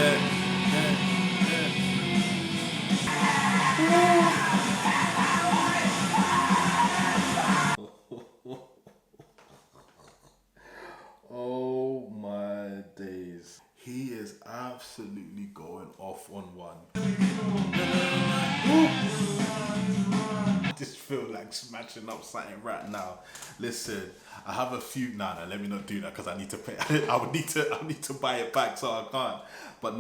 Oh my days. He is absolutely going off on one. I just feel like smashing up something right now. Listen, I have a few. Nah, let me not do that because I need to pay. I need to buy it back, so I can't. But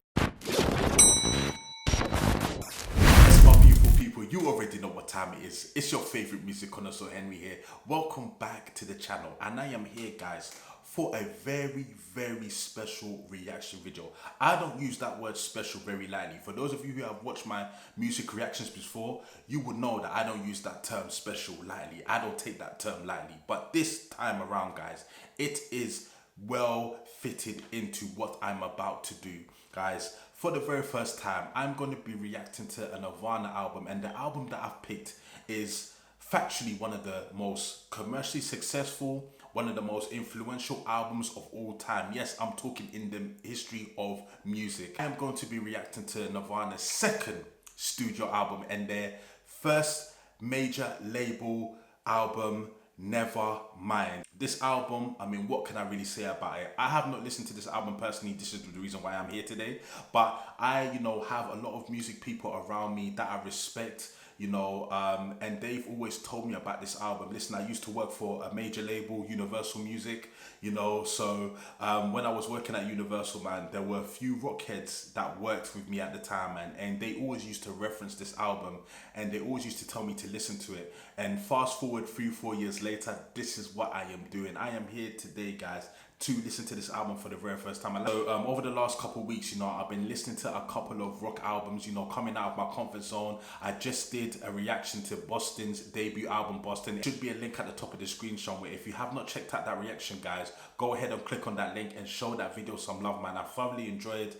my beautiful people, you already know what time it is. It's your favorite music connoisseur Henry here. Welcome back to the channel, and I am here, guys, for a very, very special reaction video. I don't use that word special very lightly. For those of you who have watched my music reactions before, you would know that I don't use that term special lightly. I don't take that term lightly. But this time around, guys, it is well fitted into what I'm about to do. Guys, for the very first time, I'm going to be reacting to a Nirvana album, and the album that I've picked is factually one of the most commercially successful, one of the most influential albums of all time. Yes, I'm talking in the history of music. I'm going to be reacting to Nirvana's second studio album and their first major label album, Nevermind. This album, I mean, what can I really say about it? I have not listened to this album personally. This is the reason why I'm here today. But I, have a lot of music people around me that I respect, and they've always told me about this album. Listen, I used to work for a major label, Universal Music, so when I was working at Universal, man, there were a few rockheads that worked with me at the time, and they always used to reference this album, and they always used to tell me to listen to it. And fast forward 3-4 years later, this is what I am doing. I am here today, guys, to listen to this album for the very first time. So over the last couple of weeks, I've been listening to a couple of rock albums, coming out of my comfort zone. I just did a reaction to Boston's debut album, Boston. It should be a link at the top of the screen somewhere. If you have not checked out that reaction, guys, go ahead and click on that link and show that video some love, man. I thoroughly enjoyed,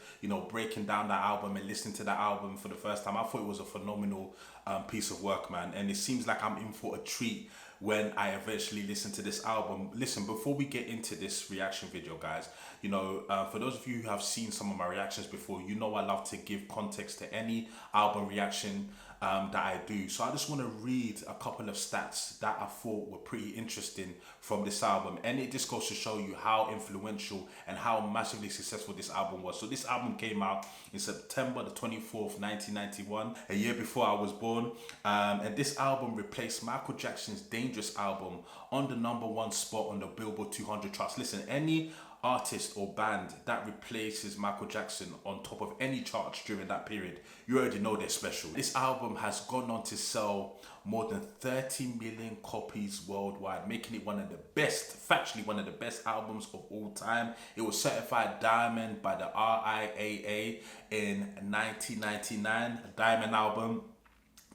breaking down that album and listening to that album for the first time. I thought it was a phenomenal piece of work, man. And it seems like I'm in for a treat when I eventually listen to this album. Listen, before we get into this reaction video, guys, for those of you who have seen some of my reactions before, I love to give context to any album reaction that I do. So I just want to read a couple of stats that I thought were pretty interesting from this album, and it just goes to show you how influential and how massively successful this album was. So this album came out in September the 24th, 1991, a year before I was born, and this album replaced Michael Jackson's Dangerous album on the #1 spot on the Billboard 200 charts. Listen, any artist or band that replaces Michael Jackson on top of any charts during that period, you already know they're special. This album has gone on to sell more than 30 million copies worldwide, making it one of the best, factually one of the best albums of all time. It was certified diamond by the RIAA in 1999, a diamond album,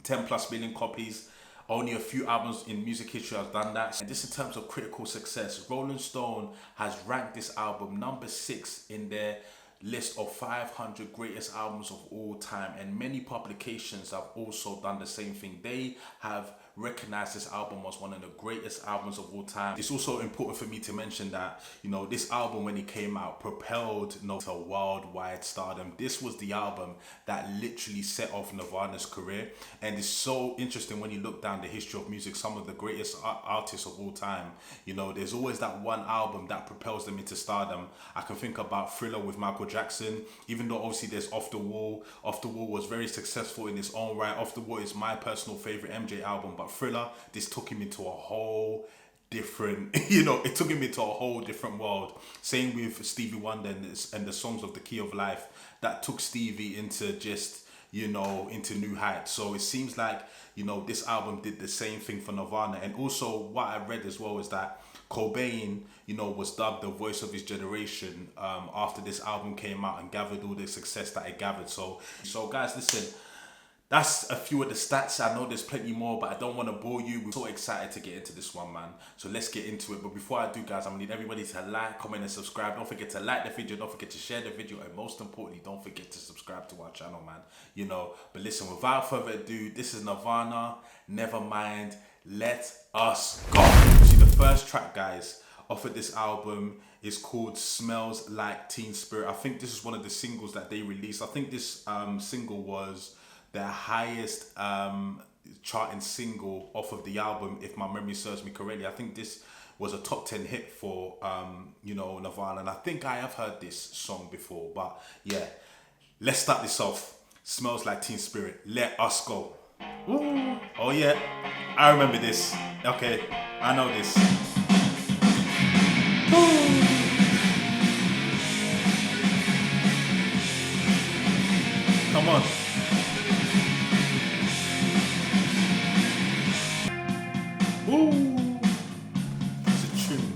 10 plus million copies. Only a few albums in music history has done that. And just in terms of critical success, Rolling Stone has ranked this album #6 in their list of 500 greatest albums of all time, and many publications have also done the same thing. They have recognized this album as one of the greatest albums of all time. It's also important for me to mention that this album, when it came out, propelled to worldwide stardom. This was the album that literally set off Nirvana's career, and it's so interesting when you look down the history of music. Some of the greatest artists of all time, there's always that one album that propels them into stardom. I can think about Thriller with Michael Jackson, even though obviously there's Off the Wall. Off the Wall was very successful in its own right. Off the Wall is my personal favorite MJ album, but Thriller, this took him into a whole different, it took him into a whole different world. Same with Stevie Wonder and the songs of The Key of Life, that took Stevie into just, into new heights. So it seems like, this album did the same thing for Nirvana. And also what I read as well is that Cobain, was dubbed the voice of his generation after this album came out and gathered all the success that it gathered. So guys, listen, that's a few of the stats. I know there's plenty more, but I don't want to bore you. We're so excited to get into this one, man. So let's get into it. But before I do, guys, I'm going to need everybody to like, comment, and subscribe. Don't forget to like the video. Don't forget to share the video. And most importantly, don't forget to subscribe to our channel, man. But listen, without further ado, this is Nirvana, Nevermind. Let us go. See, the first track, guys, off of this album is called Smells Like Teen Spirit. I think this is one of the singles that they released. I think this single was their highest charting single off of the album, if my memory serves me correctly. I think this was a top 10 hit for Nirvana, and I think I have heard this song before. But yeah, let's start this off. Smells Like Teen Spirit, let us go. Ooh. Oh yeah, I remember this. Okay, I know this. Ooh. Come on. Ooh. It's a tune.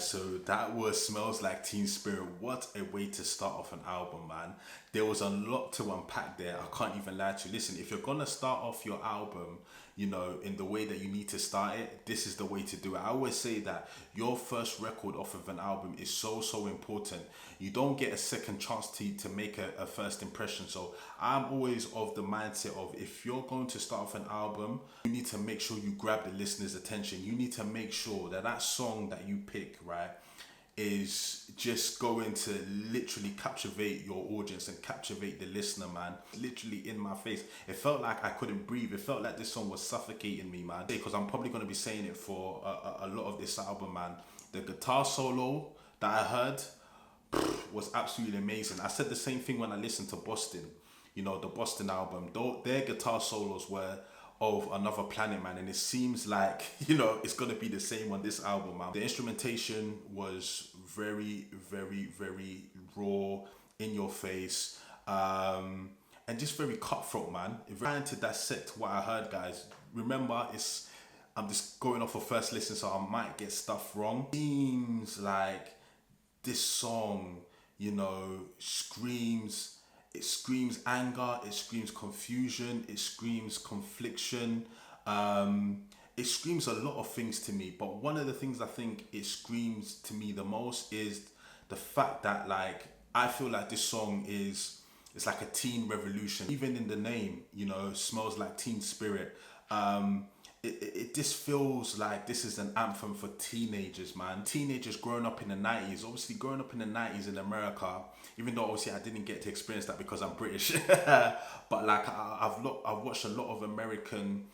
So that was Smells Like Teen Spirit. What a way to start off an album, man. There was a lot to unpack there. I can't even lie to you. Listen, if you're gonna start off your album, in the way that you need to start it, this is the way to do it. I always say that your first record off of an album is so important. You don't get a second chance to make a first impression. So I'm always of the mindset of, if you're going to start off an album, you need to make sure you grab the listener's attention. You need to make sure that that song that you pick, right, is just going to literally captivate your audience and captivate the listener, man. Literally in my face. It felt like I couldn't breathe. It felt like this song was suffocating me, man. Because I'm probably going to be saying it for a lot of this album, man. The guitar solo that I heard was absolutely amazing. I said the same thing when I listened to Boston, the Boston album. Though their guitar solos were of another planet, man, and it seems like it's gonna be the same on this album, man. The instrumentation was very raw, in your face, and just very cutthroat, man. Trying to dissect what I heard, guys. Remember, I'm just going off a first listen, so I might get stuff wrong. Seems like this song, screams. It screams anger, it screams confusion, it screams confliction, it screams a lot of things to me. But one of the things I think it screams to me the most is the fact that, like, I feel like this song it's like a teen revolution. Even in the name, Smells Like Teen Spirit. It just feels like this is an anthem for teenagers, man. Teenagers growing up in the 90s. Obviously, growing up in the 90s in America, even though obviously I didn't get to experience that because I'm British. But like, I've watched a lot of American,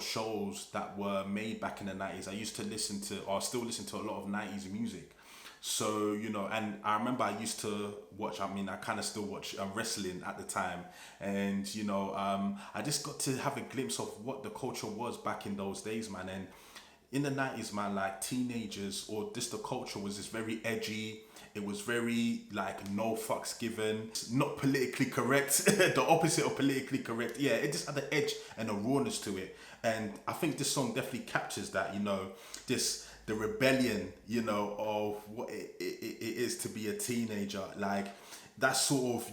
shows that were made back in the 90s. I used to listen to, or still listen to, a lot of 90s music. So, and I remember I used to watch, I kind of still watch wrestling at the time. And, I just got to have a glimpse of what the culture was back in those days, man. And in the 90s, man, like teenagers or just the culture was just very edgy. It was very like no fucks given, not politically correct, the opposite of politically correct. Yeah, it just had the edge and a rawness to it. And I think this song definitely captures that, you know, the rebellion, you know, of what it is to be a teenager. Like that sort of,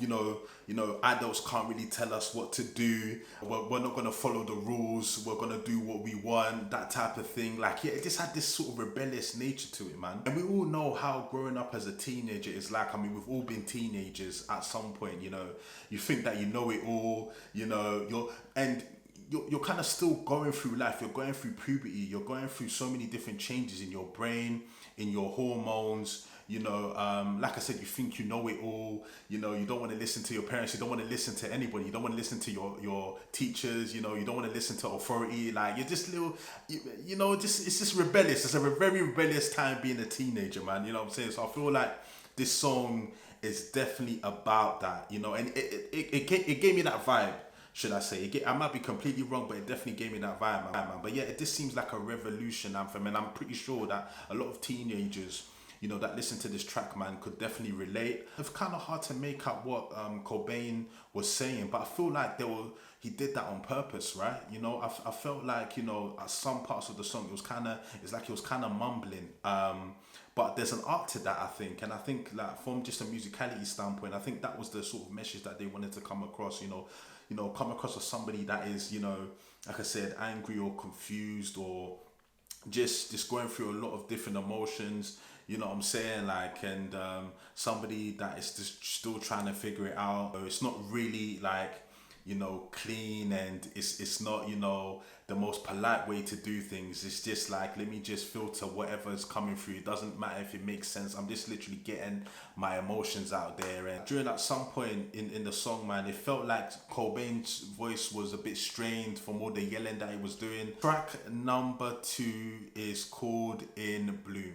adults can't really tell us what to do. We're not gonna follow the rules. We're gonna do what we want. That type of thing. Like, yeah, it just had this sort of rebellious nature to it, man. And we all know how growing up as a teenager is like. I mean, we've all been teenagers at some point. You know, you think that you know it all. You know, you're kind of still going through life. You're going through puberty. You're going through so many different changes in your brain, in your hormones. Like I said, you think you know it all. You know, you don't want to listen to your parents. You don't want to listen to anybody. You don't want to listen to your teachers. You know, you don't want to listen to authority. Like, you're just little, it's just rebellious. It's a very rebellious time being a teenager, man. You know what I'm saying? So I feel like this song is definitely about that, and it gave me that vibe. Should I say? I might be completely wrong, but it definitely gave me that vibe, man. But yeah, it just seems like a revolution anthem, and I'm pretty sure that a lot of teenagers, that listen to this track, man, could definitely relate. It's kind of hard to make out what Cobain was saying, but I feel like he did that on purpose, right? I felt like, at some parts of the song, it's like he was kind of mumbling. But there's an art to that, I think. And I think, like, from just a musicality standpoint, I think that was the sort of message that they wanted to come across, come across as somebody that is, like I said, angry or confused or just going through a lot of different emotions, you know what I'm saying? Like, and somebody that is just still trying to figure it out. It's not really like, clean, and it's not, the most polite way to do things. It's just like, let me just filter whatever's coming through. It doesn't matter if it makes sense. I'm just literally getting my emotions out there. And during at some point in the song, man, it felt like Cobain's voice was a bit strained from all the yelling that he was doing. Track number 2 is called In Bloom.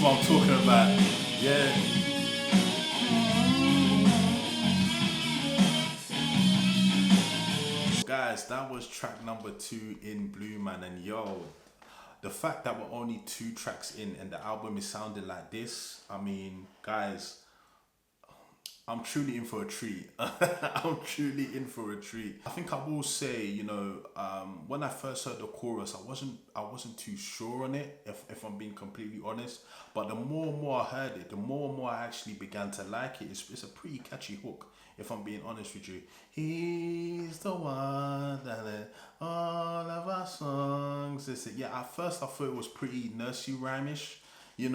What I'm talking about. Yeah. Guys, that was track number 2 in Bloom, man. And yo, the fact that we're only 2 tracks in and the album is sounding like this, I mean, guys, I'm truly in for a treat. I'm truly in for a treat. I think I will say, when I first heard the chorus, I wasn't too sure on it, if I'm being completely honest. But the more and more I heard it, the more and more I actually began to like it. It's a pretty catchy hook, if I'm being honest with you. He's the one that all of our songs. Yeah, at first I thought it was pretty nursery rhymish, I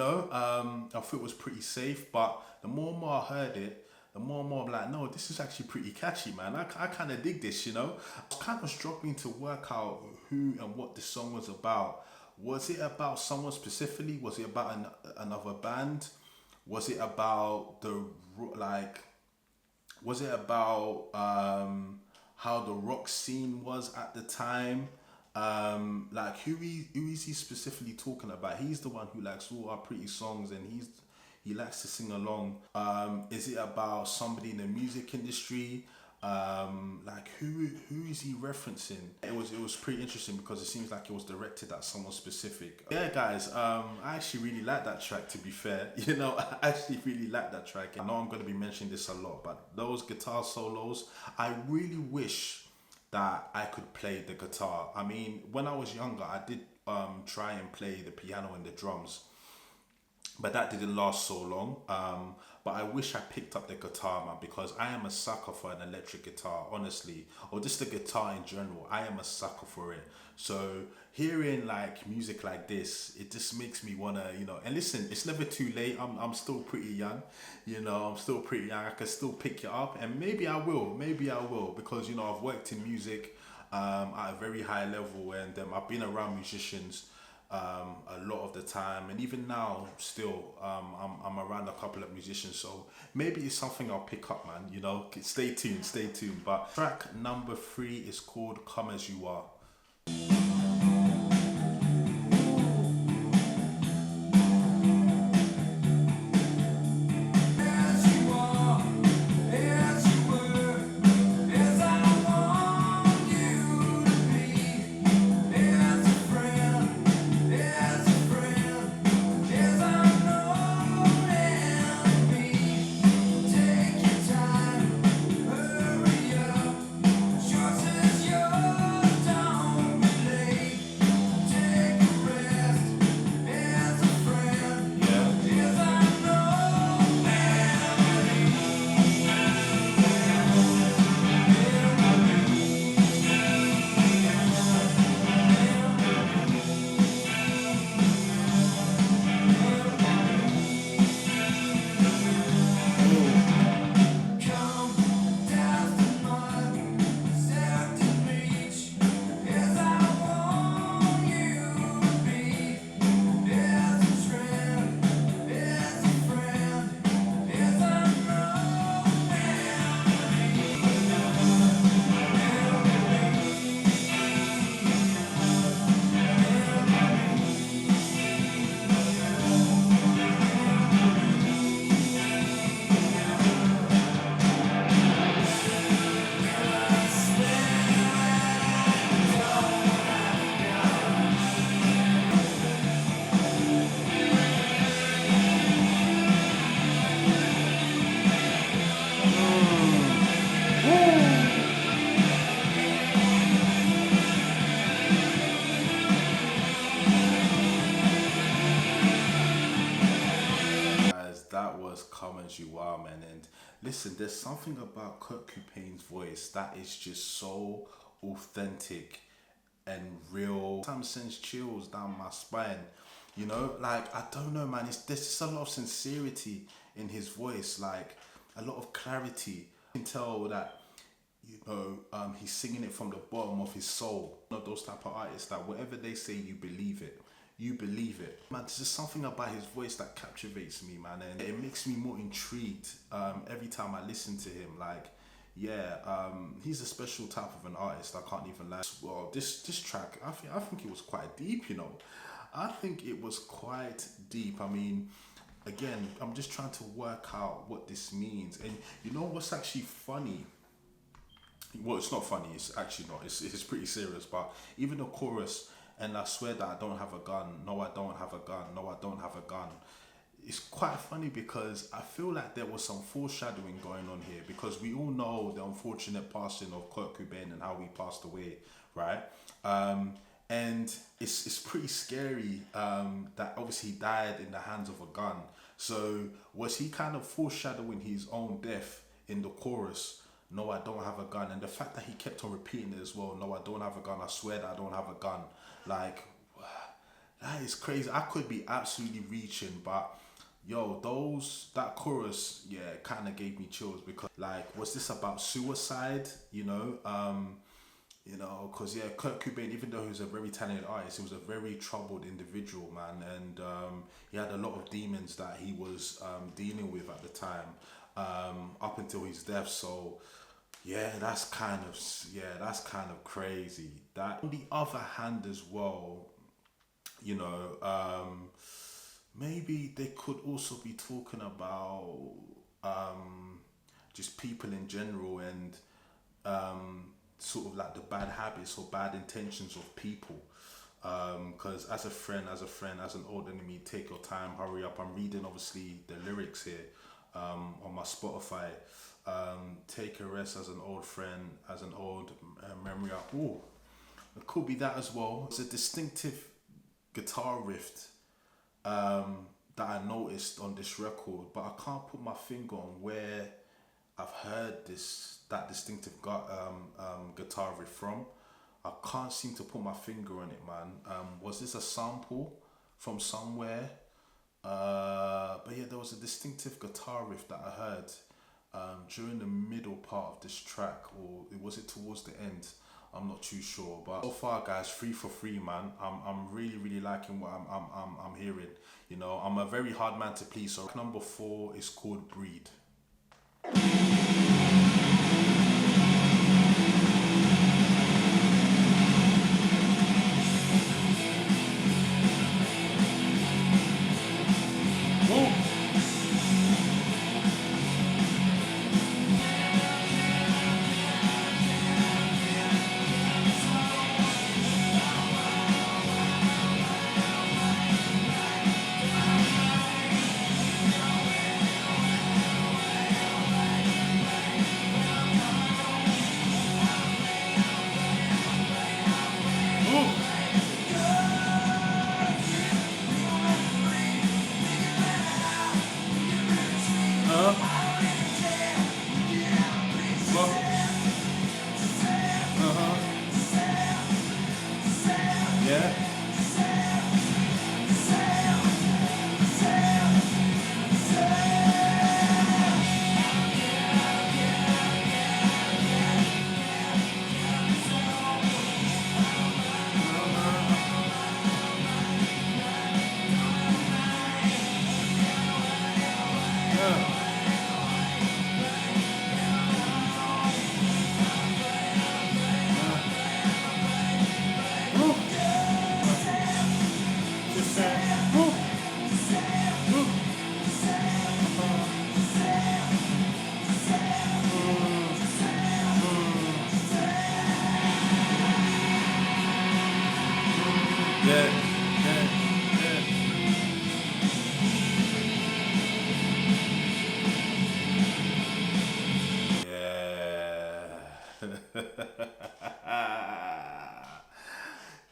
thought it was pretty safe. But the more and more I heard it, the more and more I'm like, no, this is actually pretty catchy, man. I kind of dig this, I was kind of struggling to work out who and what this song was about. Was it about someone specifically? Was it about another band? Was it about was it about how the rock scene was at the time? Who is he specifically talking about? He's the one who likes all our pretty songs, and he likes to sing along. Is it about somebody in the music industry? Who is he referencing? It was pretty interesting because it seems like it was directed at someone specific. Yeah, guys, I actually really like that track, to be fair. I actually really like that track. I know I'm going to be mentioning this a lot, but those guitar solos, I really wish that I could play the guitar. I mean, when I was younger, I did try and play the piano and the drums, but that didn't last so long. But I wish I picked up the guitar, man, because I am a sucker for an electric guitar, honestly, or just the guitar in general. I am a sucker for it. So hearing like music like this, it just makes me wanna, And listen, it's never too late. I'm still pretty young, I'm still pretty young. I can still pick it up, and maybe I will. Maybe I will, because I've worked in music at a very high level, and I've been around musicians a lot of the time, and even now still I'm around a couple of musicians, so maybe it's something I'll pick up, man. Stay tuned. But track number 3 is called Come As You Are. That was Come As You Are, man. And listen, there's something about Kurt Cobain's voice that is just so authentic and real. Sometimes sends chills down my spine. Like, I don't know, man. There's just a lot of sincerity in his voice, like a lot of clarity. You can tell that he's singing it from the bottom of his soul. Those type of artists that whatever they say, you believe it. You believe it, man. There's just something about his voice that captivates me, man, and it makes me more intrigued every time I listen to him. Like, he's a special type of an artist. I can't even lie. Well, this track, I think it was quite deep. I think it was quite deep. I mean, again, I'm just trying to work out what this means, and what's actually funny. Well, it's not funny. It's actually not. It's pretty serious. But even the chorus. And I swear that I don't have a gun. No, I don't have a gun. No, I don't have a gun. It's quite funny because I feel like there was some foreshadowing going on here, because we all know the unfortunate passing of Kurt Cobain and how he passed away, right? And it's pretty scary that obviously he died in the hands of a gun. So was he kind of foreshadowing his own death in the chorus? No, I don't have a gun. And the fact that he kept on repeating it as well. No, I don't have a gun. I swear that I don't have a gun. Like, that is crazy. I could be absolutely reaching, but that chorus, kind of gave me chills, because like, was this about suicide? Because Kurt Cobain, even though he was a very talented artist, he was a very troubled individual, man, and he had a lot of demons that he was dealing with at the time, up until his death. So that's kind of crazy. That, on the other hand as well, maybe they could also be talking about just people in general, and sort of like the bad habits or bad intentions of people. Because as a friend, as an old enemy, take your time, hurry up. I'm reading obviously the lyrics here. on my Spotify. Take a Rest as an old friend, as an old memory. Oh, it could be that as well. It's a distinctive guitar riff that I noticed on this record, but I can't put my finger on where I've heard that distinctive guitar riff from. I can't seem to put my finger on it, man. Was this a sample from somewhere? But yeah, there was a distinctive guitar riff that I heard during the middle part of this track, or was it towards the end? I'm not too sure, but so far, guys, 3 for 3, man. I'm really liking what I'm hearing. You know, I'm a very hard man to please. So number 4 is called Breed.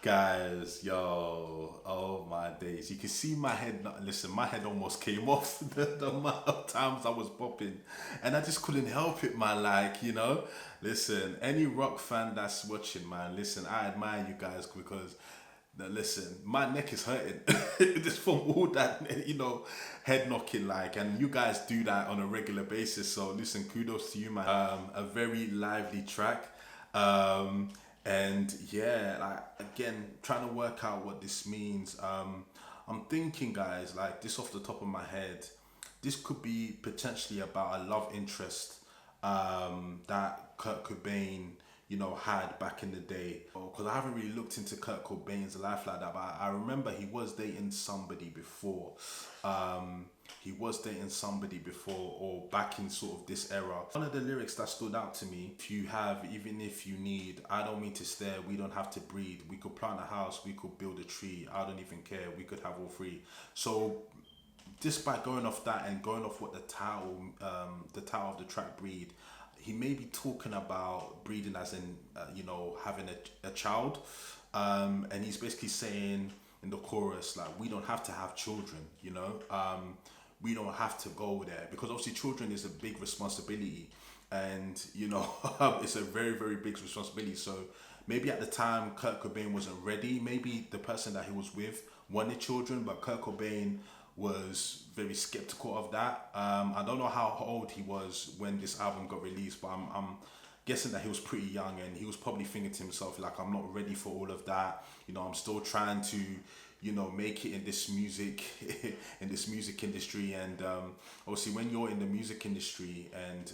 Guys, yo, oh my days. You can see my head, listen, my head almost came off the amount of times I was popping. And I just couldn't help it, man. Like, you know, listen, any rock fan that's watching, man, listen, I admire you guys because, listen, my neck is hurting just from all that, you know, head knocking, like, and you guys do that on a regular basis. So listen, kudos to you, man. A very lively track. And yeah, like, again, trying to work out what this means. I'm thinking, guys, like, this off the top of my head, this could be potentially about a love interest that Kurt Cobain, you know, had back in the day. Because I haven't really looked into Kurt Cobain's life like that, but I remember he was dating somebody before. Or back in sort of this era. One of the lyrics that stood out to me: if you have, even if you need, I don't mean to stare, we don't have to breed. We could plant a house, we could build a tree. I don't even care, we could have all three. So just by going off that and going off what the title of the track, Breed, he may be talking about breeding as in, you know, having a child. And he's basically saying in the chorus, like, we don't have to have children, you know. We don't have to go there, because obviously children is a big responsibility, and you know, it's a very big responsibility. So maybe at the time Kurt Cobain wasn't ready. Maybe the person that he was with wanted children, but Kurt Cobain was very skeptical of that. I don't know how old he was when this album got released, but I'm guessing that he was pretty young, and he was probably thinking to himself, like, I'm not ready for all of that. You know, I'm still trying to, you know, make it in this music industry. And obviously when you're in the music industry and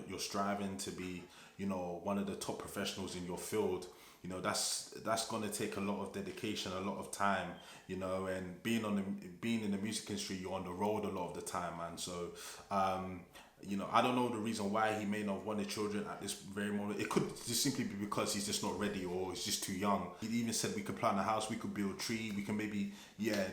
you're striving to be, you know, one of the top professionals in your field, you know, that's gonna take a lot of dedication, a lot of time, you know. And being in the music industry, you're on the road a lot of the time, man. So you know, I don't know the reason why he may not want children at this very moment. It could just simply be because he's just not ready, or he's just too young. He even said we could plant a house, we could build a tree, we can maybe,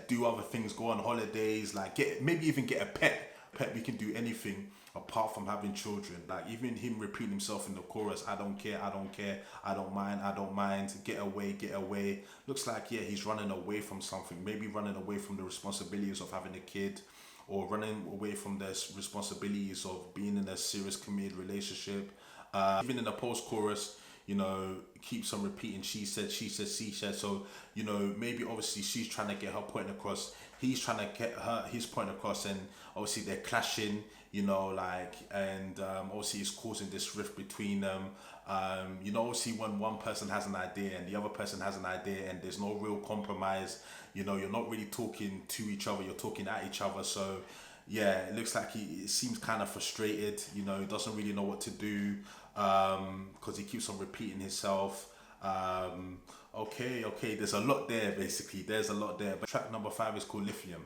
do other things, go on holidays, like maybe even get a pet Pet, we can do anything apart from having children. Like even him repeating himself in the chorus, I don't care, I don't care, I don't mind, I don't mind, get away, get away. Looks like, yeah, he's running away from something, maybe running away from the responsibilities of having a kid, or running away from the responsibilities of being in a serious committed relationship. Even in the post-chorus, you know, keeps on repeating she said, she said. So, you know, maybe obviously she's trying to get her point across, he's trying to get his point across, and obviously they're clashing, you know, like, and obviously it's causing this rift between them. You know, obviously when one person has an idea and the other person has an idea and there's no real compromise, you know, you're not really talking to each other, you're talking at each other. So yeah, it looks like he seems kind of frustrated, you know, he doesn't really know what to do, because he keeps on repeating himself. Okay, there's a lot there, basically, there's a lot there. But track number 5 is called Lithium.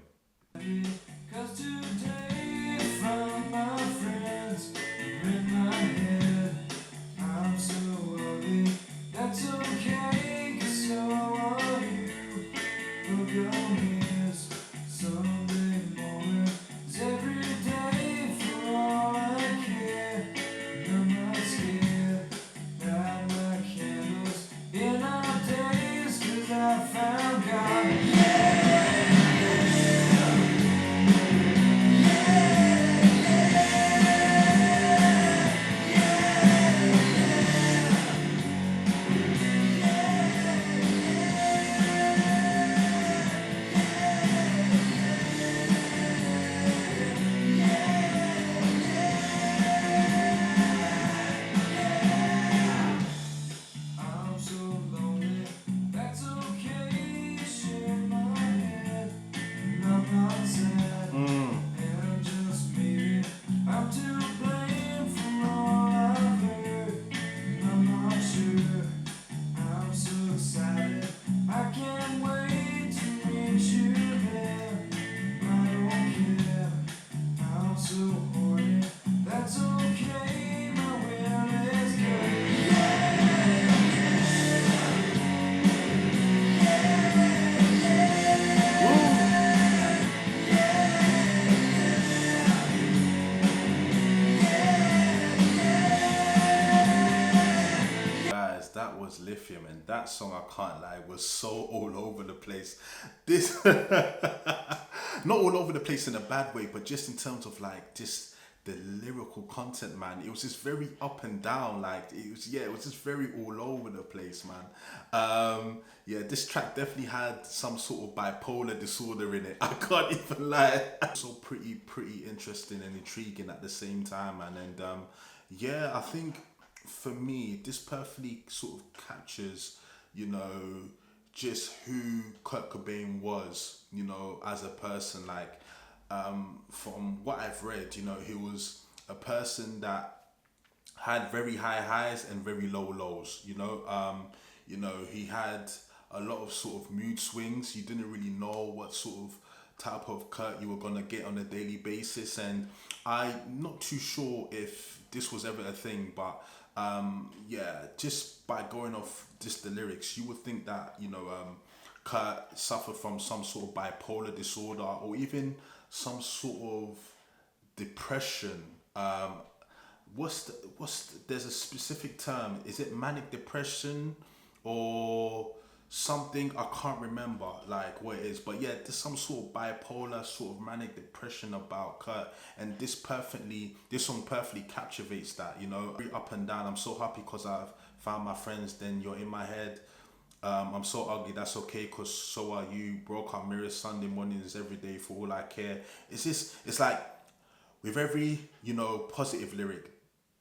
Cause today from my friends in my head, I'm so ugly, that's okay, cause so are you. Look on this Sunday morning, it's every day for all I care. And I'm not scared, light my candles in our days, cause I found God. I'm so lonely, that's okay, shake my head, and I'm not sad, and just maybe I'm to blame for all I've heard, and I'm not sure, I'm so excited, I can't wait to meet you there, I don't care, I'm so horny, that's okay, my will is good. Guys, that was Lithium, and that song, I can't lie, was so all over the place. This not all over the place in a bad way, but just in terms of like just the lyrical content, man. It was just very up and down, like it was just very all over the place, man. Yeah, this track definitely had some sort of bipolar disorder in it. I can't even lie. So pretty interesting and intriguing at the same time, man. And yeah, I think for me, this perfectly sort of captures, you know, just who Kurt Cobain was, you know, as a person. Like, from what I've read, you know, he was a person that had very high highs and very low lows. You know, he had a lot of sort of mood swings. You didn't really know what sort of type of Kurt you were gonna get on a daily basis, and I'm not too sure if this was ever a thing, but yeah, just by going off just the lyrics, you would think that, you know, Kurt suffered from some sort of bipolar disorder or even some sort of depression. There's a specific term. Is it manic depression or something? I can't remember like what it is, but yeah, there's some sort of bipolar, sort of manic depression about Kurt, and this song perfectly captivates that. You know, very up and down. I'm so happy because I've found my friends. Then you're in my head. I'm so ugly, that's okay, cause so are you. Broke our mirrors, Sunday mornings, every day for all I care. It's like with every, you know, positive lyric,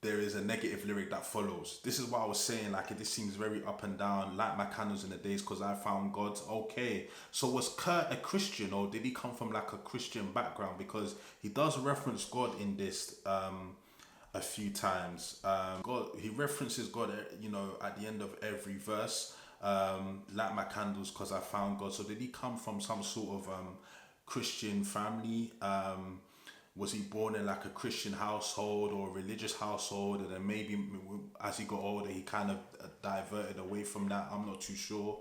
there is a negative lyric that follows. This is what I was saying, like this seems very up and down, like my candles in the days, cause I found God. Okay, so was Kurt a Christian, or did he come from like a Christian background? Because he does reference God in this a few times. God, he references God, you know, at the end of every verse. Light my candles cause I found God. So did he come from some sort of Christian family? Was he born in like a Christian household or a religious household, and then maybe as he got older he kind of diverted away from that? I'm not too sure.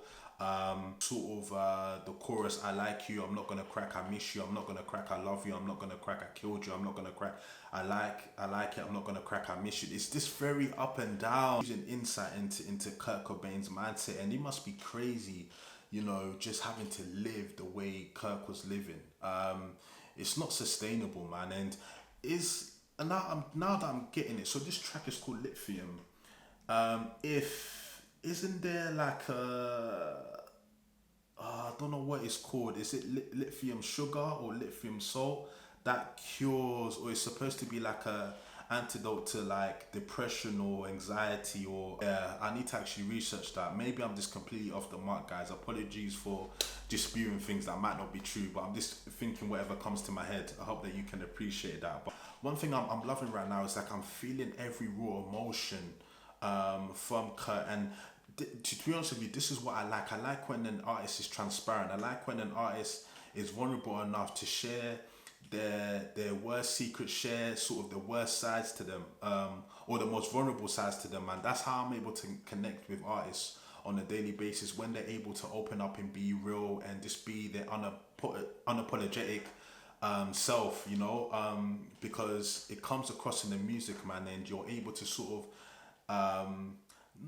The chorus, I like you, I'm not gonna crack, I miss you, I'm not gonna crack, I love you, I'm not gonna crack, I killed you, I'm not gonna crack, I like it, I'm not gonna crack, I miss you. It's this very up and down, using insight into Kurt Cobain's mindset, and it must be crazy, you know, just having to live the way Kirk was living. It's not sustainable, man. And now that I'm getting it, so this track is called Lithium. If isn't there like I don't know what it's called. Is it lithium sugar or lithium salt that cures, or is supposed to be like a antidote to like depression or anxiety? Or yeah, I need to actually research that. Maybe I'm just completely off the mark, guys. Apologies for just spewing things that might not be true, but I'm just thinking whatever comes to my head. I hope that you can appreciate that. But one thing I'm loving right now is like I'm feeling every raw emotion from Kurt. And to be honest with you, this is what I like. I like when an artist is transparent. I like when an artist is vulnerable enough to share their worst secrets, share sort of the worst sides to them, or the most vulnerable sides to them. And that's how I'm able to connect with artists on a daily basis, when they're able to open up and be real and just be their unapologetic self, you know, because it comes across in the music, man, and you're able to sort of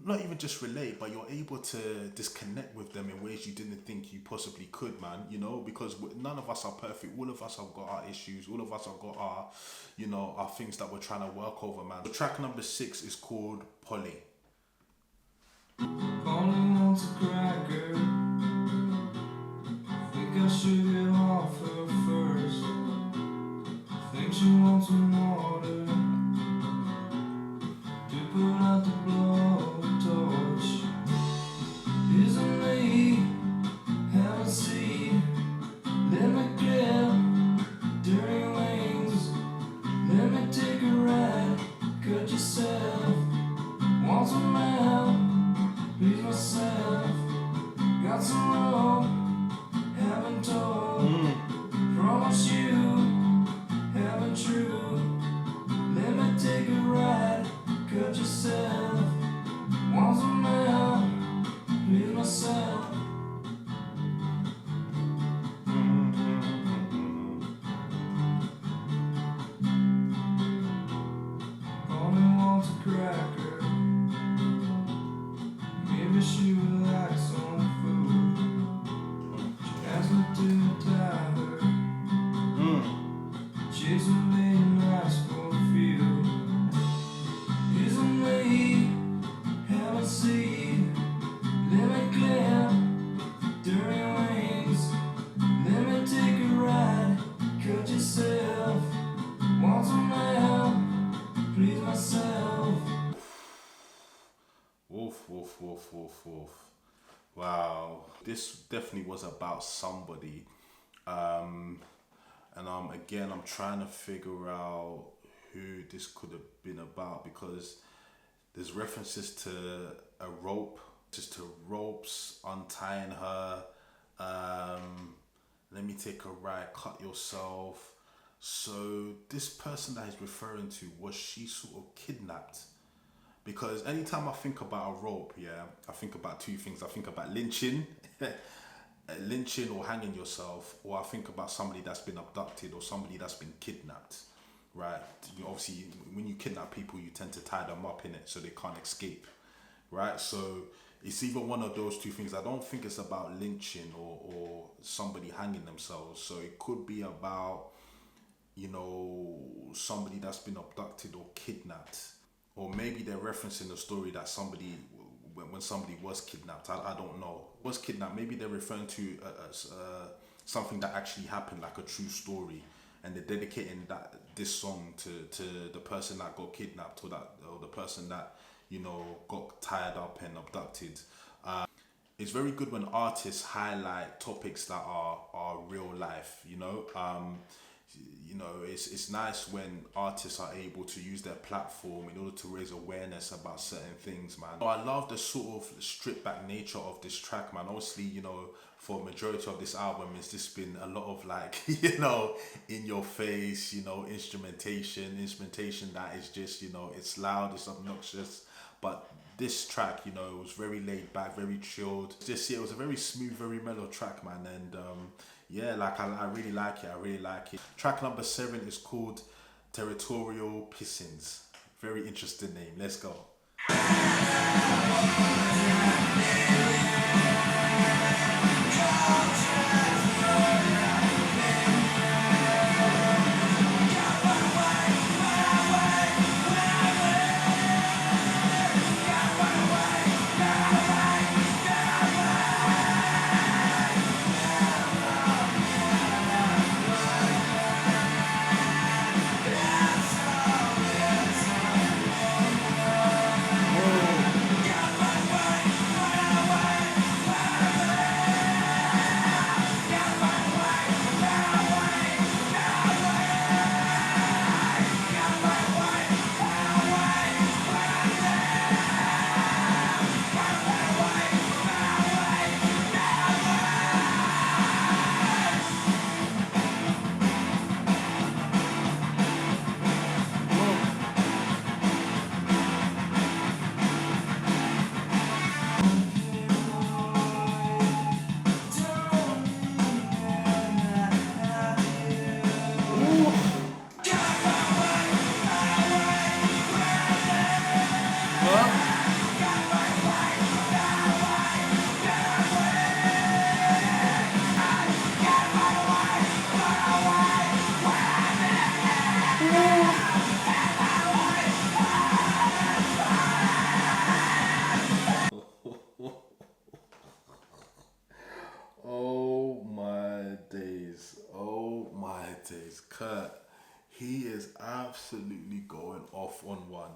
not even just relate, but you're able to disconnect with them in ways you didn't think you possibly could, man, you know, because none of us are perfect. All of us have got our issues. All of us have got our, you know, our things that we're trying to work over, man. The track number 6 is called Polly. Polly wants a cracker. Think I should get off her first. Think she wants some water to put out the blowtorch. Isn't me have a seat? Let me clip dirty wings. Let me take a ride. Cut yourself. Want some help? Please myself. Got some rope. Haven't told. Promise you. Haven't true. Let me take a ride. Cut yourself. Want some help? Please myself. Only wants a cracker. Maybe she would like some food. She asked me to tie her. Chase a lady nice for a few. Isn't me haven't seen? Let me clip dirty wings. Let me take a ride. Cut yourself. Want some help? Please myself. Woof, woof, woof, woof, woof. Wow. This definitely was about somebody. Again, I'm trying to figure out who this could have been about, because there's references to a rope, just to ropes, untying her. Let me take a ride, cut yourself. So this person that he's referring to, was she sort of kidnapped? Because anytime I think about a rope, yeah, I think about two things. I think about lynching, lynching or hanging yourself, or I think about somebody that's been abducted or somebody that's been kidnapped, right? You obviously, when you kidnap people, you tend to tie them up in it so they can't escape, right? So it's either one of those two things. I don't think it's about lynching or somebody hanging themselves. So it could be about, you know, somebody that's been abducted or kidnapped. Or maybe they're referencing the story that somebody, when somebody was kidnapped, I don't know, was kidnapped. Maybe they're referring to something that actually happened, like a true story, and they're dedicating this song to the person that got kidnapped, or the person that, you know, got tied up and abducted. It's very good when artists highlight topics that are real life, you know. You know, it's nice when artists are able to use their platform in order to raise awareness about certain things, man. I love the sort of stripped back nature of this track, man. Obviously, you know, for a majority of this album, it's just been a lot of like, you know, in your face, you know, instrumentation that is just, you know, it's loud, it's obnoxious, but this track, you know, it was very laid back, very chilled. Just yeah, it was a very smooth, very mellow track, man. And yeah, like I really like it. I really like it. Track number 7 is called Territorial Pissings. Very interesting name. Let's go. Oh my days. Oh my days. Kurt, he is absolutely going off on one.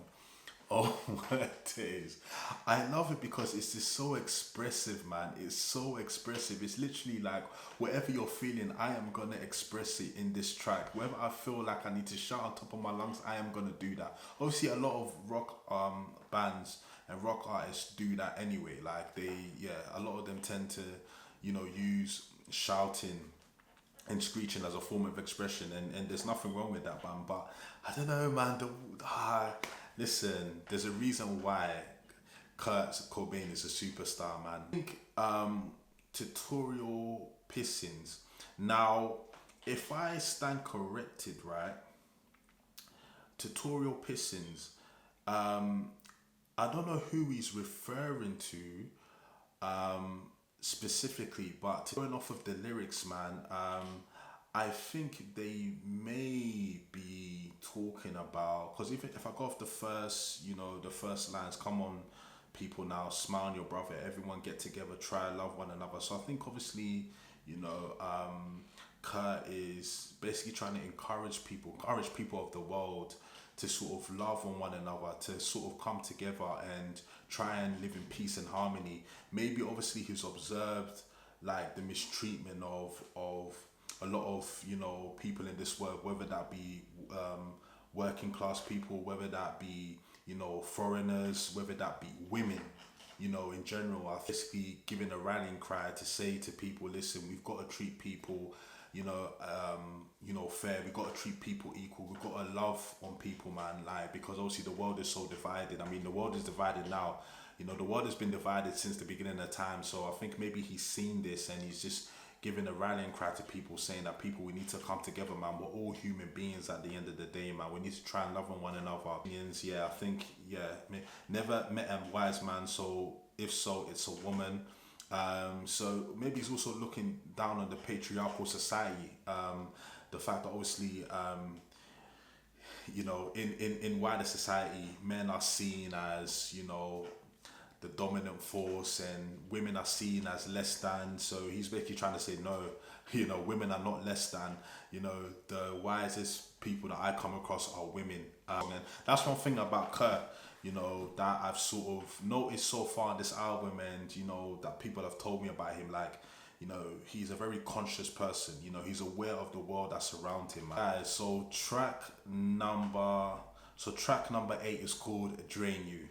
Oh my days. I love it because it's just so expressive, man. It's so expressive. It's literally like whatever you're feeling, I am gonna express it in this track. Wherever I feel like I need to shout on top of my lungs, I am gonna do that. Obviously a lot of rock bands and rock artists do that anyway. Like a lot of them tend to, you know, use shouting and screeching as a form of expression, and there's nothing wrong with that, man. But I don't know, man. Listen, there's a reason why Kurt Cobain is a superstar, man. I think Territorial Pissings. Now, if I stand corrected, right, Territorial Pissings, I don't know who he's referring to specifically, but going off of the lyrics, man, I think they may be talking about, because even if I go off the first, you know, the first lines, come on people now, smile on your brother, everyone get together, try love one another. So I think obviously, you know, Kurt is basically trying to encourage people of the world to sort of love on one another, to sort of come together and try and live in peace and harmony. Maybe obviously he's observed like the mistreatment of a lot of, you know, people in this world, whether that be working class people, whether that be, you know, foreigners, whether that be women, you know, in general. I basically giving a rallying cry to say to people, listen, we've got to treat people, you know, fair. We've got to treat people equal. We've got to love on people, man. Like, because obviously the world is so divided. I mean, the world is divided now. You know, the world has been divided since the beginning of time. So I think maybe he's seen this and he's just giving a rallying cry to people, saying that people, we need to come together, man. We're all human beings at the end of the day, man. We need to try and love on one another. Yeah, I think, never met a wise man, so if so, it's a woman. So maybe he's also looking down on the patriarchal society. The fact that obviously, you know, in wider society, men are seen as, you know, the dominant force and women are seen as less than. So he's basically trying to say, no, you know, women are not less than. You know, the wisest people that I come across are women. And that's one thing about Kurt, you know, that I've sort of noticed so far in this album, and, you know, that people have told me about him. Like, you know, he's a very conscious person. You know, he's aware of the world that's around him. So track number 8 is called Drain You.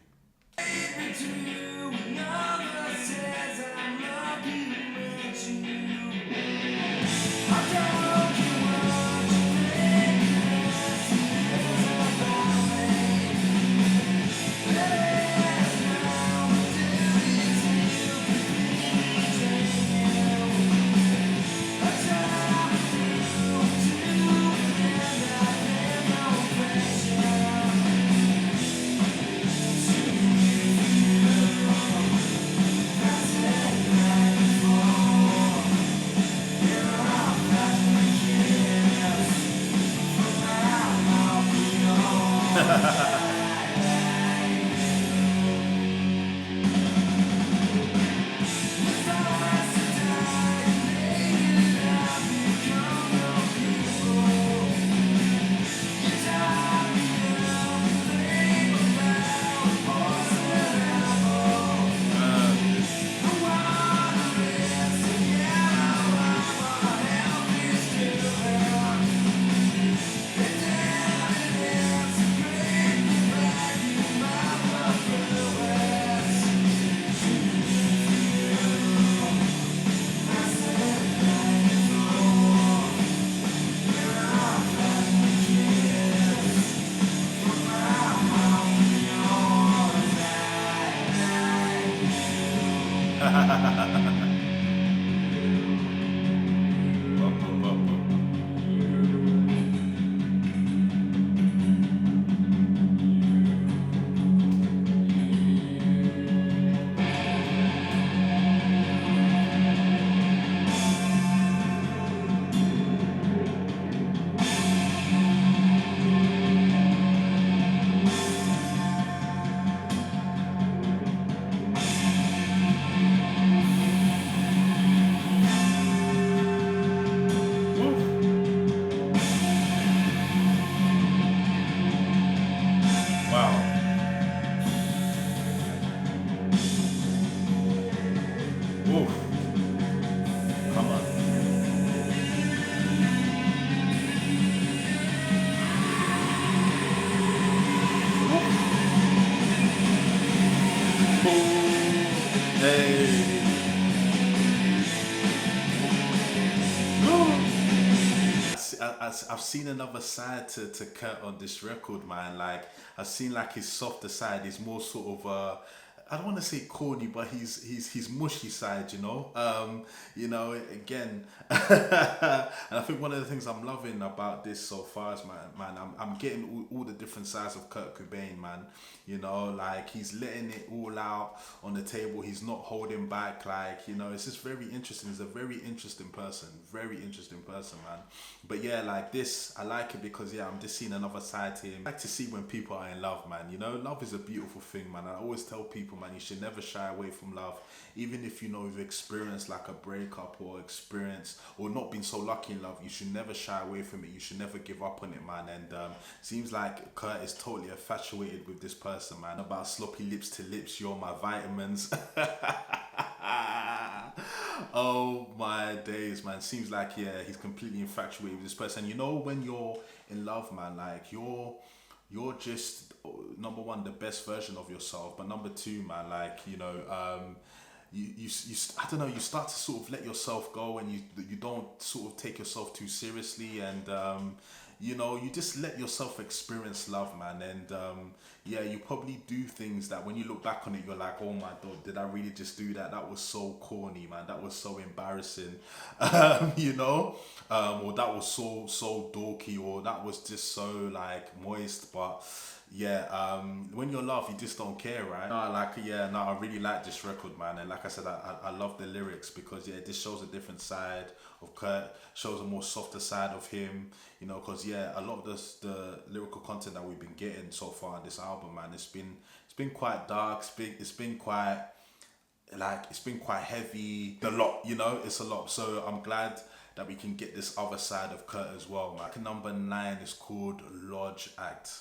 I've seen another side to Kurt on this record, man. Like I've seen like his softer side. He's more sort of I don't want to say corny, but he's mushy side, you know, again, and I think one of the things I'm loving about this so far is, I'm getting all the different sides of Kurt Cobain, man. You know, like he's letting it all out on the table. He's not holding back. Like, you know, it's just very interesting. He's a very interesting person, man. But yeah, like this, I like it because yeah, I'm just seeing another side to him. I like to see when people are in love, man. You know, love is a beautiful thing, man. I always tell people, man, you should never shy away from love, even if you know you've experienced like a breakup or not been so lucky in love. You should never shy away from it. You should never give up on it, man. And seems like Kurt is totally infatuated with this person, man. About sloppy lips to lips, you're my vitamins. Oh my days, man. Seems like yeah, he's completely infatuated with this person. You know, when you're in love, man, like you're just number one, the best version of yourself, but number two, man, like, you know, you I don't know, you start to sort of let yourself go, and you don't sort of take yourself too seriously, and you know, you just let yourself experience love, man. And yeah, you probably do things that when you look back on it, you're like, oh my god, did I really just do that? That was so corny, man. That was so embarrassing. You know, or that was so dorky, or that was just so like moist. But yeah, when you're love, you just don't care, right? No, like yeah, no, I really like this record, man. And like I said, I love the lyrics because yeah, it just shows a different side of Kurt, shows a more softer side of him, you know, because yeah, a lot of the lyrical content that we've been getting so far on this album, man, it's been quite dark, it's been quite heavy, a lot, you know, it's a lot. So I'm glad that we can get this other side of Kurt as well, man. Track number 9 is called Lodge Act.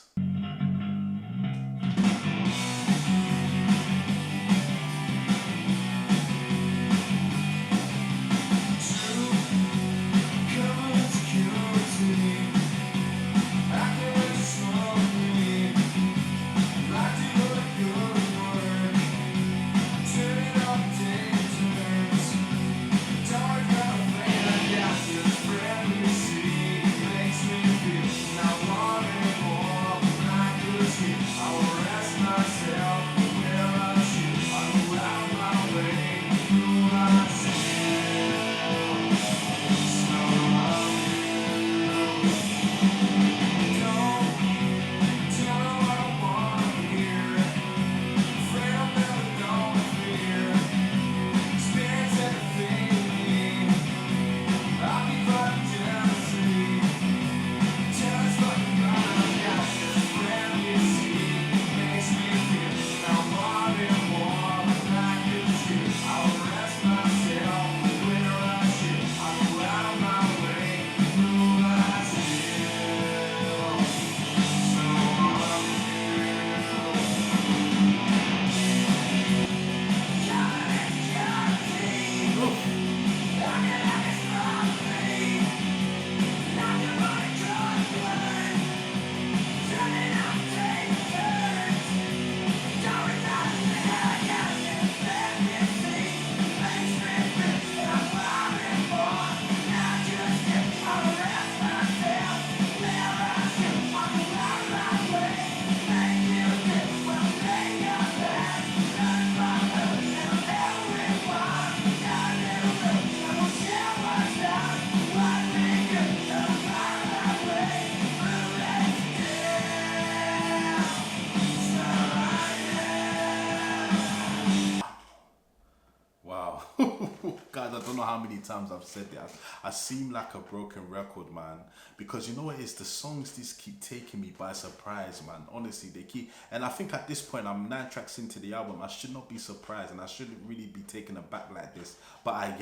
God, I don't know how many times I've said that. I seem like a broken record, man. Because you know what it is? The songs just keep taking me by surprise, man. Honestly, they keep... And I think at this point, I'm 9 tracks into the album. I should not be surprised, and I shouldn't really be taken aback like this. But I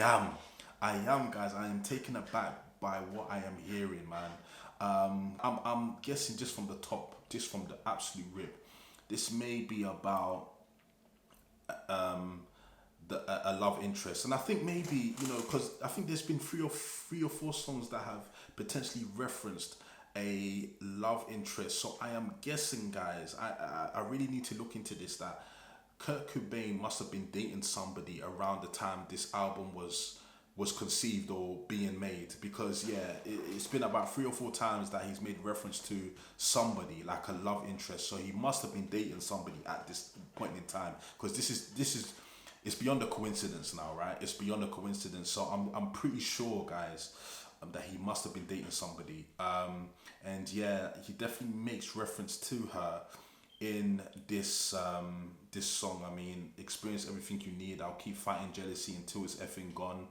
am, guys. I am taken aback by what I am hearing, man. I'm guessing just from the top, just from the absolute rip, this may be about... a love interest, and I think maybe, you know, because I think there's been three or four songs that have potentially referenced a love interest. So I am guessing, guys, I really need to look into this, that Kurt Cobain must have been dating somebody around the time this album was conceived or being made, because yeah, it's been about 3 or 4 times that he's made reference to somebody like a love interest. So he must have been dating somebody at this point in time, because this is it's beyond a coincidence now, right? It's beyond a coincidence. So I'm pretty sure, guys, that he must have been dating somebody. And yeah, he definitely makes reference to her in this this song. I mean, experience everything you need. I'll keep fighting jealousy until it's effing gone.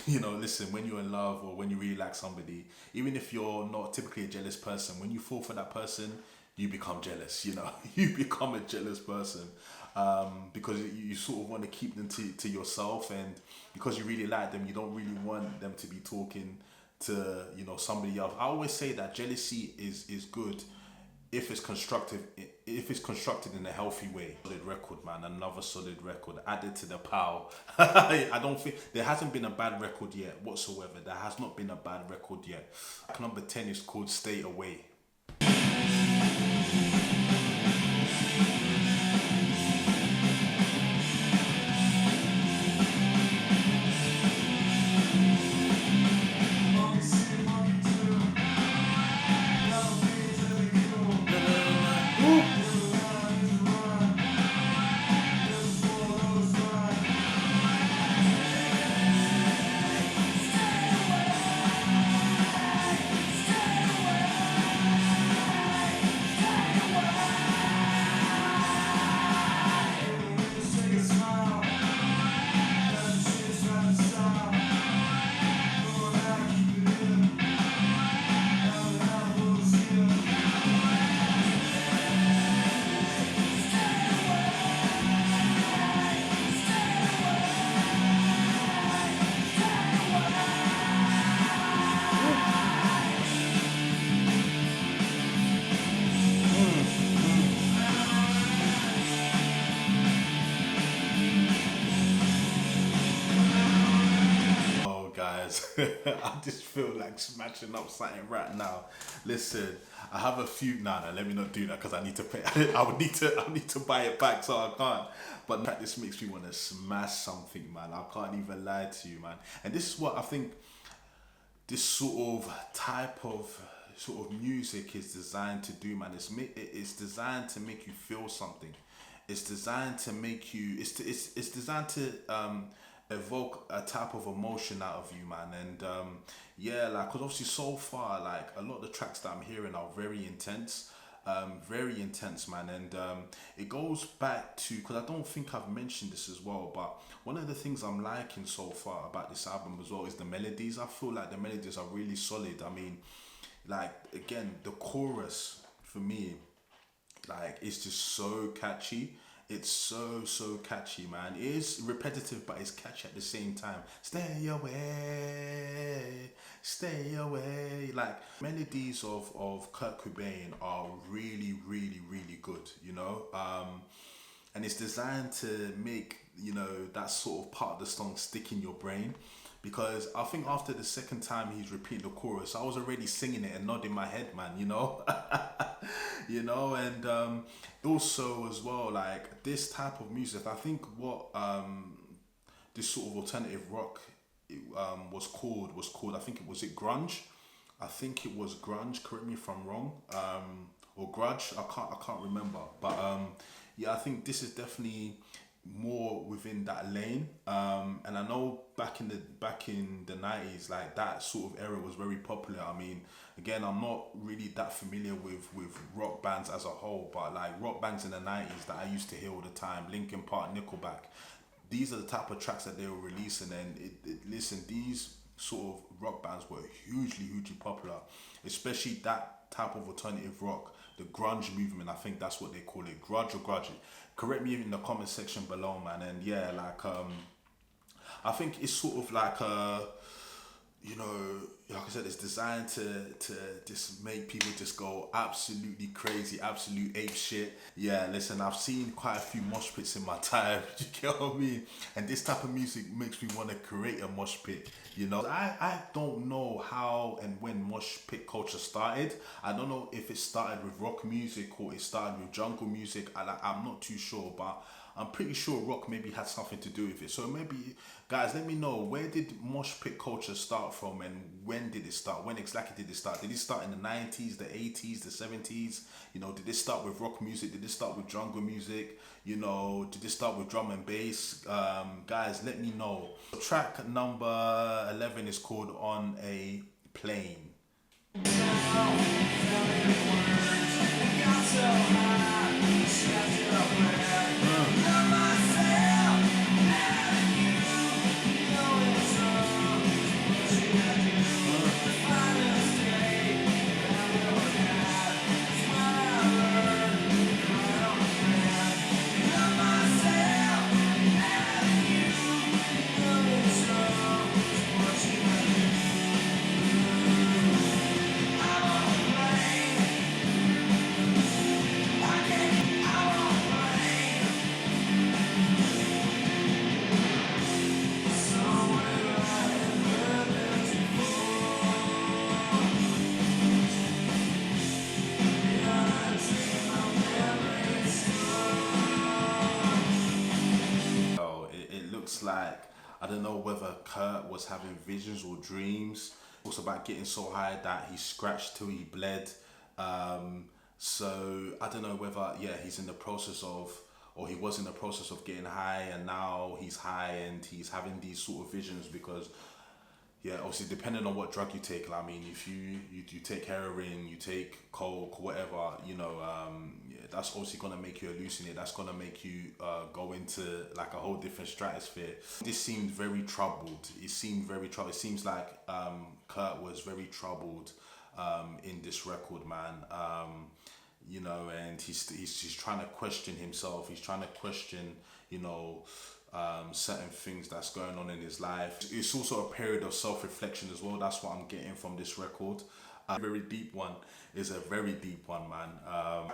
You know, listen, when you're in love or when you really like somebody, even if you're not typically a jealous person, when you fall for that person, you become jealous. You know, you become a jealous person, because you sort of want to keep them to yourself, and because you really like them, you don't really want them to be talking to, you know, somebody else. I always say that jealousy is good if it's constructive, if it's constructed in a healthy way. Solid record, man, another solid record added to the pile. I don't think there hasn't been a bad record yet whatsoever. There has not been a bad record yet. Number 10 is called Stay Away. I just feel like smashing up something right now. Listen, I have a few. Nah, let me not do that because I need to pay. I need to buy it back, so I can't. But in fact, this makes me want to smash something, man. I can't even lie to you, man. And this is what I think. This sort of type of music is designed to do, man. It's designed to make you feel something. It's designed to make you. It's designed to evoke a type of emotion out of you, man. And yeah, like, because obviously so far, like, a lot of the tracks that I'm hearing are very intense, man. And it goes back to, because I don't think I've mentioned this as well, but one of the things I'm liking so far about this album as well is the melodies. I feel like the melodies are really solid. I mean, like, again, the chorus for me, like, it's just so catchy. It's so catchy, man. It is repetitive, but it's catchy at the same time. Stay away. Like, melodies of Kurt Cobain are really good, you know. And it's designed to make, you know, that sort of part of the song stick in your brain. Because I think after the second time he's repeating the chorus, I was already singing it and nodding my head, man, you know? You know, and also as well, like, this type of music, I think what this sort of alternative rock was called, I think it was grunge? I think it was grunge, correct me if I'm wrong, or grudge, I can't remember. But yeah, I think this is definitely more within that lane, and I know back in the 90s, like, that sort of era was very popular. I mean, again, I'm not really that familiar with rock bands as a whole, but like rock bands in the 90s that I used to hear all the time, Linkin Park, Nickelback, these are the type of tracks that they were releasing. And listen, these sort of rock bands were hugely popular, especially that type of alternative rock, the grunge movement. I think that's what they call it, grudge or grudge. Correct me in the comment section below, man. And yeah, like, I think it's sort of like you know, like I said, it's designed to just make people just go absolutely crazy, absolute ape shit. Yeah, listen, I've seen quite a few mosh pits in my time. You get what I mean? And this type of music makes me want to create a mosh pit. You know, I don't know how and when mosh pit culture started. I don't know if it started with rock music or it started with jungle music. I'm not too sure, but I'm pretty sure rock maybe had something to do with it. So maybe, guys, let me know, where did mosh pit culture start from, and when did it start? When exactly did it start? Did it start in the 90s, the 80s, the 70s? You know, did it start with rock music? Did it start with jungle music? You know, did it start with drum and bass? Guys, let me know. Track number 11 is called On a Plane. Like, I don't know whether Kurt was having visions or dreams. Also about getting so high that he scratched till he bled. So I don't know whether, yeah, he's in the process of, or he was in the process of getting high, and now he's high and he's having these sort of visions because, yeah, obviously depending on what drug you take. I mean, if you take heroin, you take coke, whatever, you know, yeah, that's obviously gonna make you hallucinate. That's gonna make you go into like a whole different stratosphere. This seemed very troubled. It seemed very troubled. It seems like Kurt was very troubled in this record, man. You know, and he's trying to question himself. He's trying to question, you know, certain things that's going on in his life. It's also a period of self-reflection as well. That's what I'm getting from this record. A very deep one. Is a very deep one, man.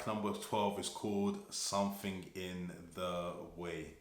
Number 12 is called Something in the Way.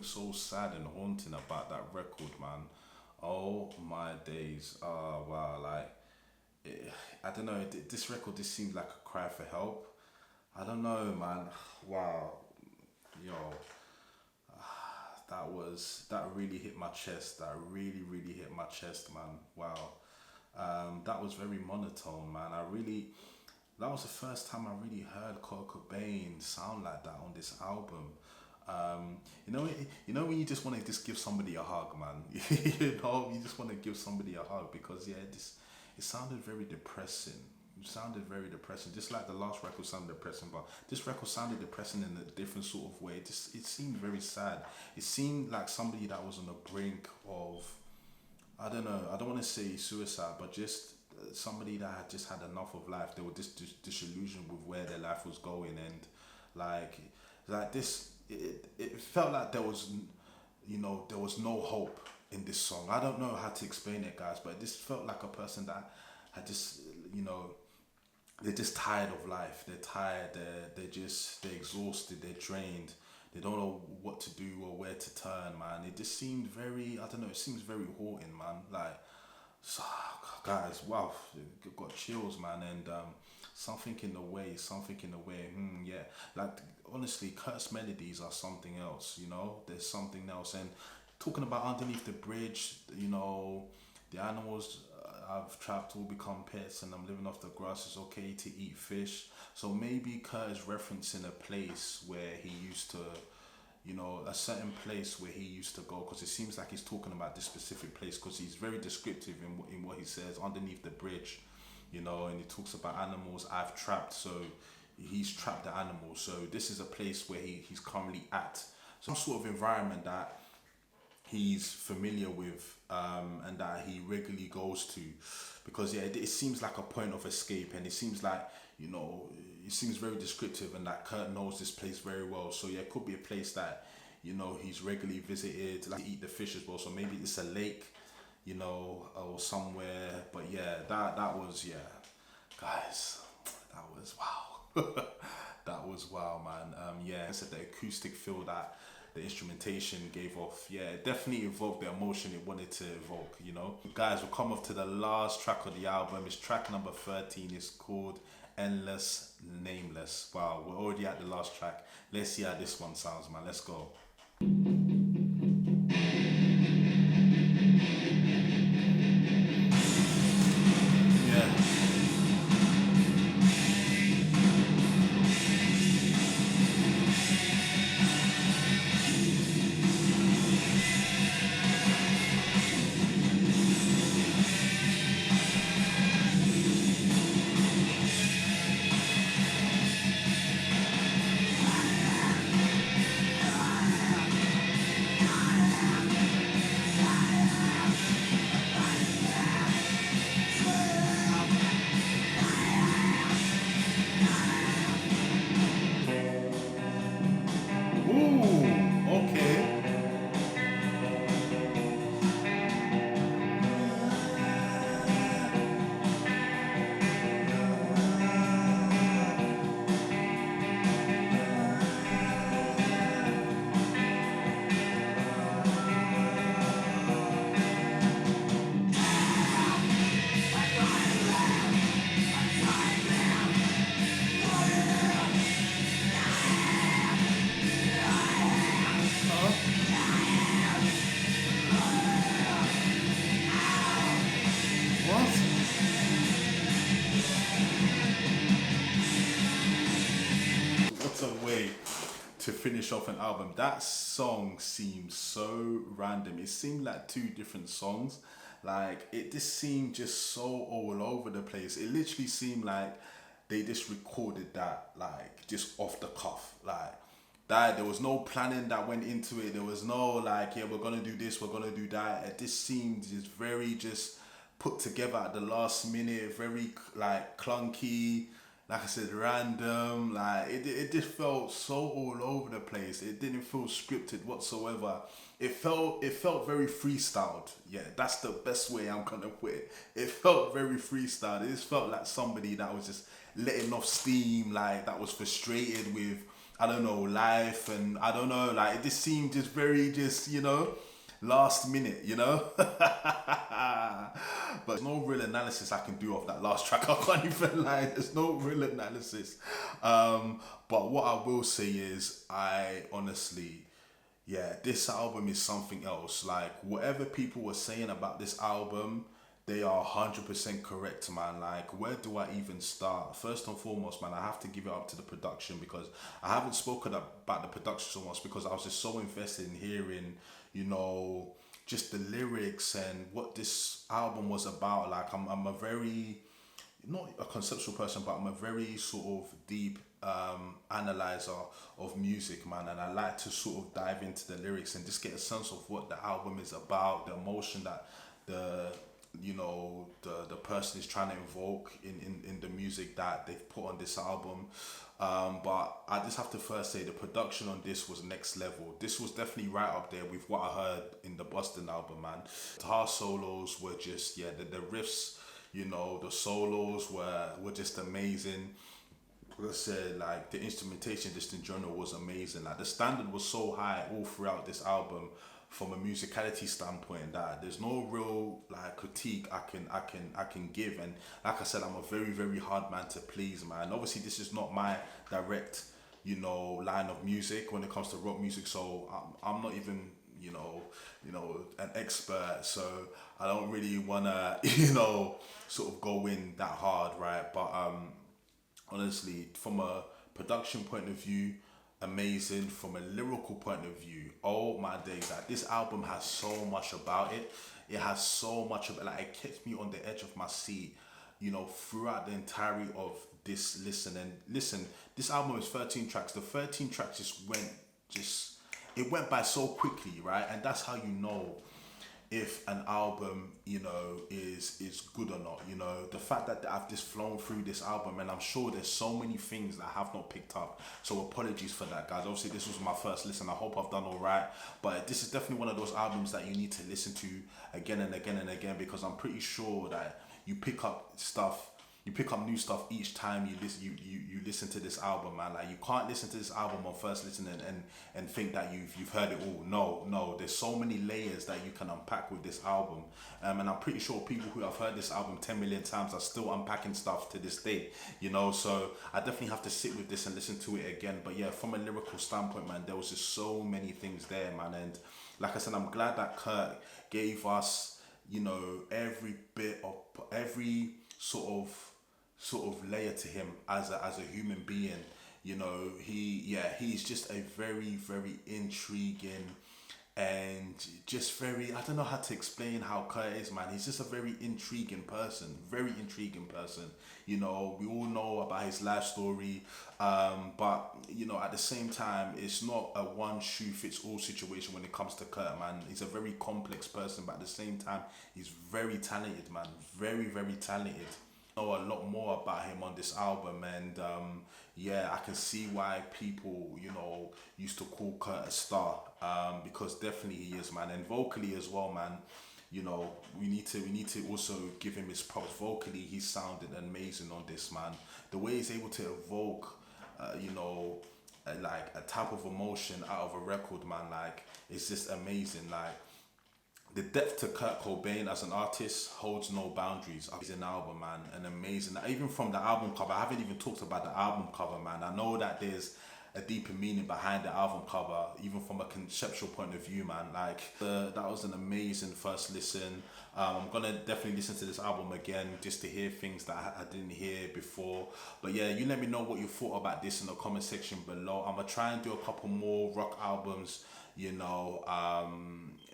So sad and haunting about that record, man. Oh my days. Oh wow, like I don't know, this record just seemed like a cry for help. I don't know, man. Wow. Yo, that really hit my chest. That really hit my chest, man. Wow. That was very monotone, man. That was the first time I really heard Kurt Cobain sound like that on this album. You know when you just want to just give somebody a hug, man. You know, you just want to give somebody a hug because it sounded very depressing. It sounded very depressing, just like the last record sounded depressing, but this record sounded depressing in a different sort of way. It seemed very sad. It seemed like somebody that was on the brink of, I don't know, I don't want to say suicide, but just somebody that had just had enough of life. They were just disillusioned with where their life was going, and like this, it felt like there was, you know, there was no hope. in this song. I don't know how to explain it, guys, but this felt like a person that had just, you know, they're just tired of life. They're tired. They're exhausted. They're drained. They don't know what to do or where to turn, man. It just seemed very, I don't know. It seems very haunting, man. Like, so, guys, wow, got chills, man. And something in the way, yeah. Like, honestly, Kurt's melodies are something else. You know, there's something else. And talking about underneath the bridge, you know, the animals I've trapped will become pets, and I'm living off the grass. It's okay to eat fish. So maybe Kurt is referencing a place where he used to, you know, a certain place where he used to go, because it seems like he's talking about this specific place, because he's very descriptive in what he says underneath the bridge, you know, and he talks about animals I've trapped. So he's trapped the animals. So this is a place where he's currently at. Some sort of environment that he's familiar with, and that he regularly goes to, because yeah, it seems like a point of escape, and it seems like, you know, it seems very descriptive, and that Kurt knows this place very well. So yeah, it could be a place that, you know, he's regularly visited, like to eat the fish as well. So maybe it's a lake, you know, or somewhere. But yeah, that was, yeah, guys, that was wow. That was wow, man. Yeah, I said the acoustic feel that the instrumentation gave off, yeah, it definitely evoked the emotion it wanted to evoke, you know. Guys, we'll come off to the last track of the album. It's track number 13. It's called Endless, Nameless. Wow, we're already at the last track. Let's see how this one sounds, man. Let's go. Yeah. Ooh, okay. What? What a way to finish off an album. That song seems so random. It seemed like two different songs. Like, it just seemed just so all over the place. It literally seemed like they just recorded that, like, just off the cuff. Like, that there was no planning that went into it. There was no like, yeah, we're gonna do this, we're gonna do that. It just seemed just very just put together at the last minute, very like clunky, like I said, random. Like it just felt so all over the place. It didn't feel scripted whatsoever. It felt very freestyled. Yeah, that's the best way I'm gonna put it. It felt very freestyled. It just felt like somebody that was just letting off steam, like that was frustrated with, I don't know, life, and I don't know, like it just seemed just very just, you know, last minute, you know. But there's no real analysis I can do of that last track. I can't even lie. There's no real analysis. But what I will say is, I honestly, yeah, this album is something else. Like, whatever people were saying about this album, they are 100% correct, man. Like, where do I even start? First and foremost, man, I have to give it up to the production, because I haven't spoken about the production so much because I was just so invested in hearing, you know, just the lyrics and what this album was about. Like, I'm a very, not a conceptual person, but I'm a very sort of deep analyzer of music, man, and I like to sort of dive into the lyrics and just get a sense of what the album is about, the emotion that the you know, the person is trying to invoke in the music that they've put on this album. But I just have to first say the production on this was next level. This was definitely right up there with what I heard in the Boston album, man. Guitar solos were just, yeah, the riffs, you know, the solos were just amazing. Like I said, like the instrumentation just in general was amazing. Like the standard was so high all throughout this album from a musicality standpoint that there's no real like critique I can give. And like I said, I'm a very hard man to please, man. Obviously this is not my direct, you know, line of music when it comes to rock music, so I'm not even, you know, an expert, so I don't really wanna you know, sort of go in that hard, right? But honestly, from a production point of view, amazing. From a lyrical point of view, oh my days, like this album has so much about it. It has so much of it, like it kept me on the edge of my seat, you know, throughout the entirety of this listen. And listen, this album is 13 tracks. The 13 tracks just it went by so quickly, right? And that's how you know if an album, you know, is good or not. You know, the fact that I've just flown through this album, and I'm sure there's so many things that I have not picked up, so apologies for that, guys. Obviously this was my first listen. I hope I've done all right, but this is definitely one of those albums that you need to listen to again and again and again, because I'm pretty sure that you pick up stuff, you pick up new stuff each time you listen. You listen to this album, man. Like you can't listen to this album on first listen and think that you've heard it all. No, there's so many layers that you can unpack with this album. And I'm pretty sure people who have heard this album 10 million times are still unpacking stuff to this day. You know, so I definitely have to sit with this and listen to it again. But yeah, from a lyrical standpoint, man, there was just so many things there, man. And like I said, I'm glad that Kurt gave us, you know, every sort of layer to him as a human being. You know, he's just a very intriguing and just very, I don't know how to explain how Kurt is, man. He's just a very intriguing person. You know, we all know about his life story, but you know, at the same time, it's not a one shoe fits all situation when it comes to Kurt, man. He's a very complex person, but at the same time, he's very talented, man. Very talented. Know a lot more about him on this album, and yeah, I can see why people, you know, used to call Kurt a star, because definitely he is, man. And vocally as well, man, you know, we need to also give him his props. Vocally, he sounded amazing on this, man. The way he's able to evoke you know, like a type of emotion out of a record, man, like it's just amazing. Like the depth to Kurt Cobain as an artist holds no boundaries. He's an album, man, and amazing. Even from the album cover, I haven't even talked about the album cover, man. I know that there's a deeper meaning behind the album cover, even from a conceptual point of view, man. Like that was an amazing first listen. I'm gonna definitely listen to this album again just to hear things that I didn't hear before. But yeah, you let me know what you thought about this in the comment section below. I'm gonna try and do a couple more rock albums, you know,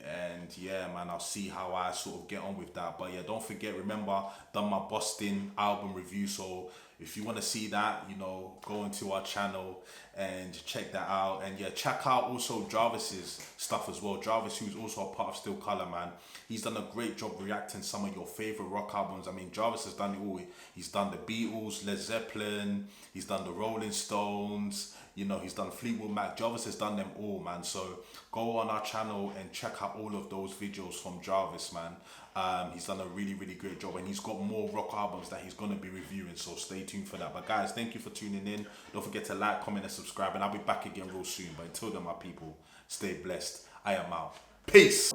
and yeah, man, I'll see how I sort of get on with that. But yeah, don't forget, remember, done my Boston album review, so if you want to see that, you know, go into our channel and check that out. And yeah, check out also Jarvis's stuff as well. Jarvis, who's also a part of Still Color, man, he's done a great job reacting some of your favorite rock albums. I mean, Jarvis has done it all. He's done the Beatles, Led Zeppelin, he's done the Rolling Stones, you know, he's done Fleetwood Mac. Jarvis has done them all, man. So go on our channel and check out all of those videos from Jarvis, man. He's done a really great job, and he's got more rock albums that he's going to be reviewing, so stay tuned for that. But guys, thank you for tuning in. Don't forget to like, comment and subscribe, and I'll be back again real soon. But until then, my people, stay blessed. I am out. Peace.